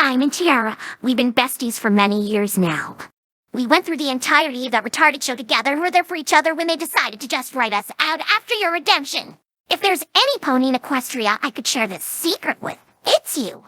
I'm in Tiara. We've been besties for many years now. We went through the entirety of that retarded show together and were there for each other when they decided to just write us out after your redemption. If there's any pony in Equestria I could share this secret with, it's you.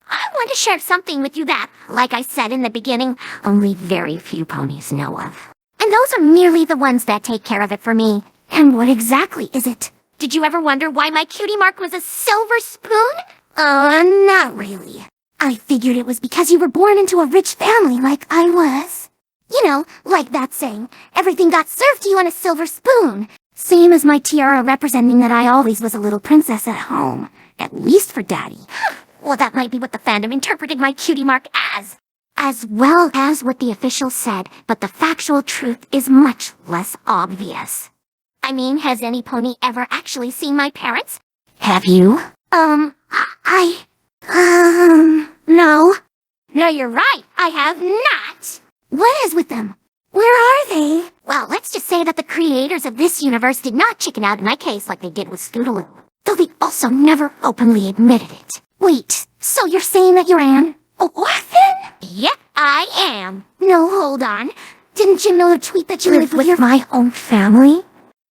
I want to share something with you that, like I said in the beginning, only very few ponies know of. And those are merely the ones that take care of it for me. And what exactly is it? Did you ever wonder why my cutie mark was a silver spoon? Not really. I figured it was because you were born into a rich family like I was. You know, like that saying, everything got served to you on a silver spoon. Same as my tiara representing that I always was a little princess at home. At least for Daddy. Well, that might be what the fandom interpreted my cutie mark as well as what the officials said, but the factual truth is much less obvious. I mean, has any pony ever actually seen my parents? Have you? No. No, you're right, I have not. What is with them? Where are they? Well, let's just say that the creators of this universe did not chicken out in my case like they did with Scootaloo. Though they also never openly admitted it. Wait, so you're saying that you're an orphan? Yep, I am. No, hold on. Didn't you know the tweet that you live with my own family?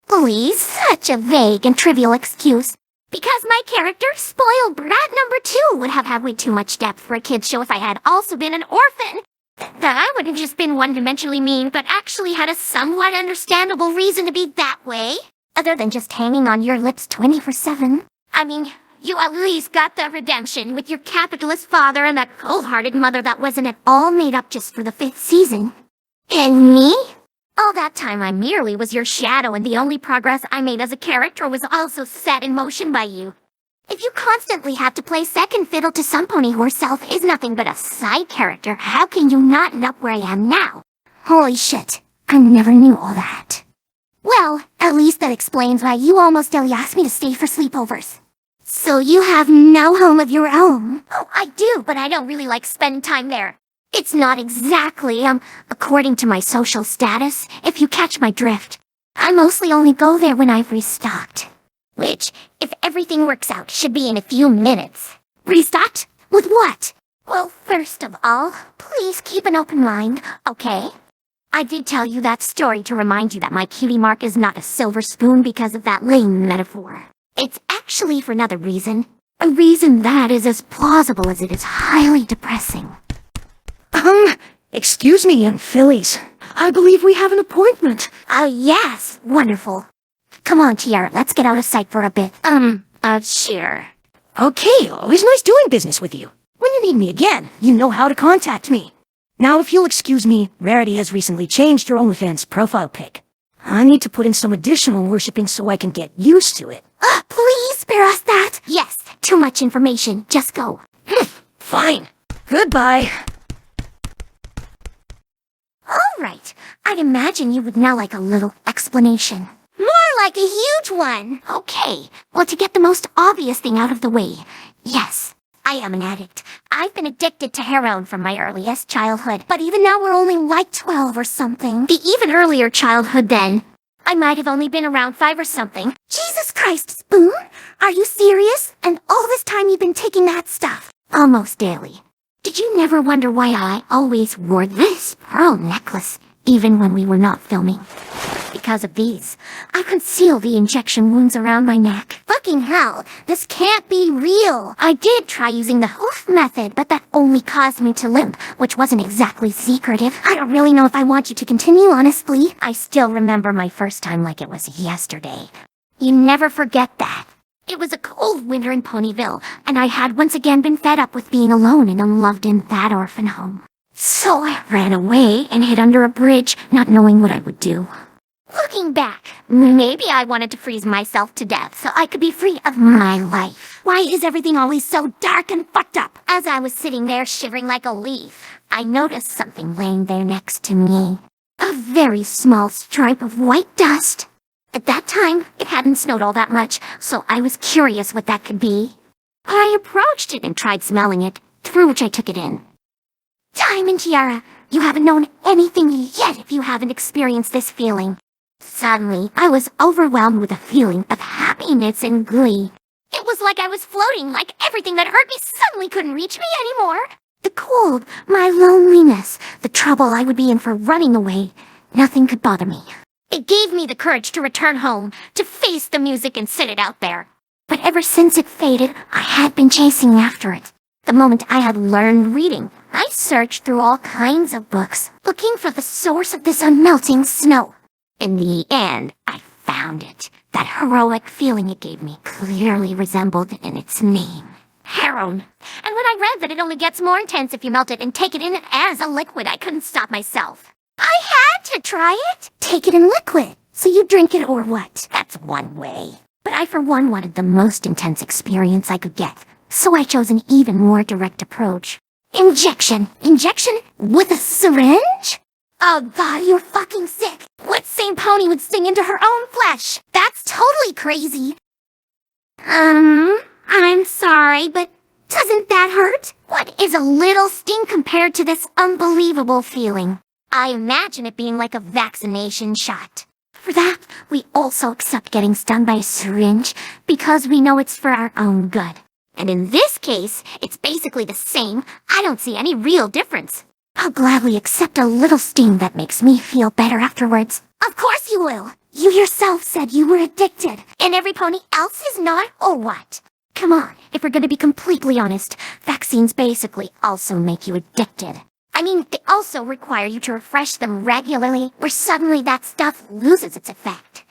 Please, such a vague and trivial excuse. Because my character, spoiled brat number 2, would have had way too much depth for a kid's show if I had also been an orphan. That would have just been one-dimensionally mean, but actually had a somewhat understandable reason to be that way. Other than just hanging on your lips 24/7. I mean, you at least got the redemption with your capitalist father and that cold-hearted mother that wasn't at all made up just for the 5th season. And me? All that time I merely was your shadow, and the only progress I made as a character was also set in motion by you. If you constantly have to play second fiddle to some pony who herself is nothing but a side character, how can you not end up where I am now? Holy shit, I never knew all that. Well, at least that explains why you almost daily asked me to stay for sleepovers. So you have no home of your own? Oh, I do, but I don't really like spending time there. It's not exactly, according to my social status, if you catch my drift. I mostly only go there when I've restocked. Which, if everything works out, should be in a few minutes. Restocked? With what? Well, first of all, please keep an open mind, okay? I did tell you that story to remind you that my cutie mark is not a silver spoon because of that lame metaphor. It's actually for another reason. A reason that is as plausible as it is highly depressing. Excuse me, young fillies. I believe we have an appointment. Oh, yes, wonderful. Come on, Tiara, let's get out of sight for a bit. Sure. Okay, always nice doing business with you. When you need me again, you know how to contact me. Now, if you'll excuse me, Rarity has recently changed her OnlyFans profile pic. I need to put in some additional worshipping so I can get used to it. Please spare us that. Yes, too much information. Just go. Fine. Goodbye. All right. I'd imagine you would now like a little explanation. More like a huge one. Okay. Well, to get the most obvious thing out of the way. Yes, I am an addict. I've been addicted to heroin from my earliest childhood. But even now we're only like 12 or something. The even earlier childhood then. I might have only been around 5 or something. Jesus Christ, Spoon! Are you serious? And all this time you've been taking that stuff? Almost daily. Did you never wonder why I always wore this pearl necklace, even when we were not filming? Because of these, I conceal the injection wounds around my neck. Fucking hell, this can't be real. I did try using the hoof method, but that only caused me to limp, which wasn't exactly secretive. I don't really know if I want you to continue, honestly. I still remember my first time like it was yesterday. You never forget that. It was a cold winter in Ponyville, and I had once again been fed up with being alone and unloved in that orphan home. So I ran away and hid under a bridge, not knowing what I would do. Looking back, maybe I wanted to freeze myself to death so I could be free of my life. Why is everything always so dark and fucked up? As I was sitting there shivering like a leaf, I noticed something laying there next to me. A very small stripe of white dust. At that time, it hadn't snowed all that much, so I was curious what that could be. I approached it and tried smelling it, through which I took it in. Diamond Tiara, you haven't known anything yet if you haven't experienced this feeling. Suddenly, I was overwhelmed with a feeling of happiness and glee. It was like I was floating, like everything that hurt me suddenly couldn't reach me anymore. The cold, my loneliness, the trouble I would be in for running away, nothing could bother me. It gave me the courage to return home, to face the music and sit it out there. But ever since it faded, I had been chasing after it. The moment I had learned reading, I searched through all kinds of books, looking for the source of this unmelting snow. In the end, I found it. That heroic feeling it gave me clearly resembled in its name, heroin. And when I read that it only gets more intense if you melt it and take it in as a liquid, I couldn't stop myself. I had to try it. Take it in liquid. So you drink it or what? That's one way. But I for one wanted the most intense experience I could get. So I chose an even more direct approach. Injection. Injection? With a syringe? Oh god, you're fucking sick. What sane pony would sing into her own flesh? That's totally crazy. I'm sorry, but doesn't that hurt? What is a little sting compared to this unbelievable feeling? I imagine it being like a vaccination shot. For that, we also accept getting stung by a syringe because we know it's for our own good. And in this case, it's basically the same. I don't see any real difference. I'll gladly accept a little sting that makes me feel better afterwards. Of course you will. You yourself said you were addicted. And every pony else is not, or what? Come on, if we're gonna be completely honest, vaccines basically also make you addicted. I mean, they also require you to refresh them regularly, where suddenly that stuff loses its effect.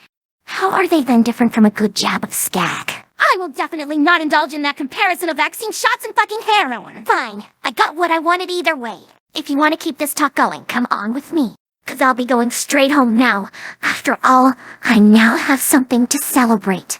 How are they then different from a good jab of skag? I will definitely not indulge in that comparison of vaccine shots and fucking heroin. Fine, I got what I wanted either way. If you want to keep this talk going, come on with me. 'Cause I'll be going straight home now. After all, I now have something to celebrate.